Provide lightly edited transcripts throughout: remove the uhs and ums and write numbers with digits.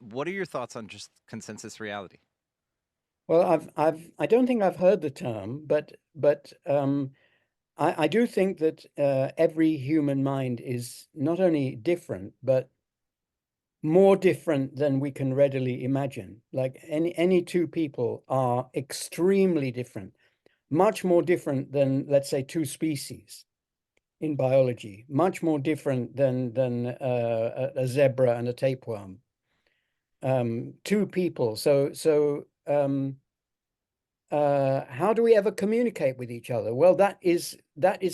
What are your thoughts on just consensus reality? Well, I don't think I've heard the term, but I do think that every human mind is not only different, but more different than we can readily imagine. Like any two people are extremely different, much more different than, let's say, two species in biology, much more different than a zebra and a tapeworm. Two people. How do we ever communicate with each other? Well, that is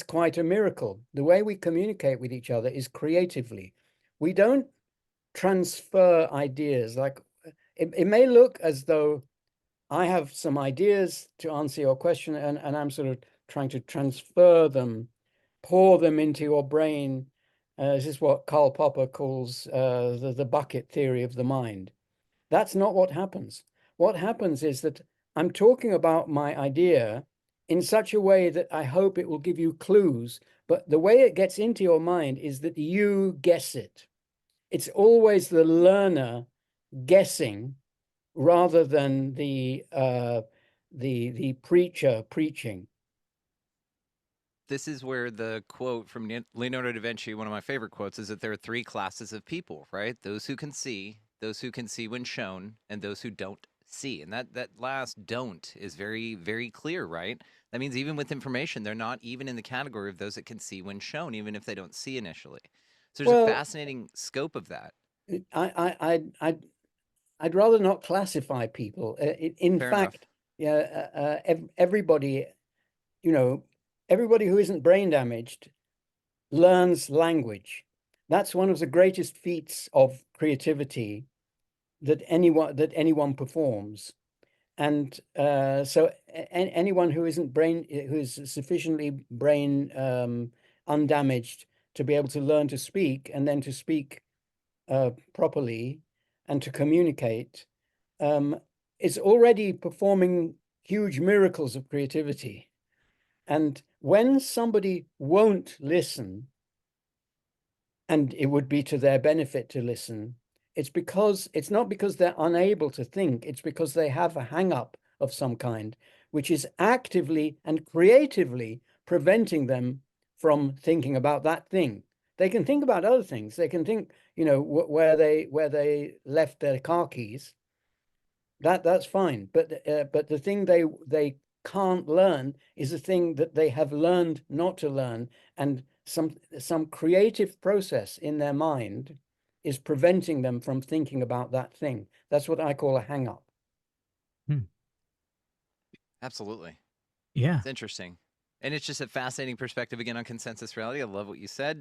quite a miracle. The way we communicate with each other is creatively. We don't transfer ideas. Like it may look as though I have some ideas to answer your question, and I'm sort of trying to transfer them, pour them into your brain. This is what Karl Popper calls the bucket theory of the mind. That's not what happens. What happens is that I'm talking about my idea in such a way that I hope it will give you clues, but the way it gets into your mind is that you guess it. It's always the learner guessing rather than the preacher preaching. This is where the quote from Leonardo da Vinci, one of my favorite quotes, is that there are three classes of people, right? Those who can see, those who can see when shown, and those who don't see. And that last don't is very, very clear, right? That means even with information, they're not even in the category of those that can see when shown, even if they don't see initially. So there's a Well, fascinating scope of that. I'd rather not classify people. In Fair enough. fact, yeah, everybody, you know, everybody who isn't brain damaged learns language. That's one of the greatest feats of creativity that anyone performs. And anyone who isn't who's sufficiently brain undamaged to be able to learn to speak and then to speak properly and to communicate um, is already performing huge miracles of creativity. And when somebody won't listen, and it would be to their benefit to listen, it's not because they're unable to think, it's because they have a hang up of some kind, which is actively and creatively preventing them from thinking about that thing. They can think about other things. They can think, where they left their car keys. That's fine. But the thing they can't learn is the thing that they have learned not to learn, and some creative process in their mind is preventing them from thinking about that thing. That's what I call a hang up. Hmm. Absolutely. Yeah. It's interesting. And it's just a fascinating perspective again on consensus reality. I love what you said.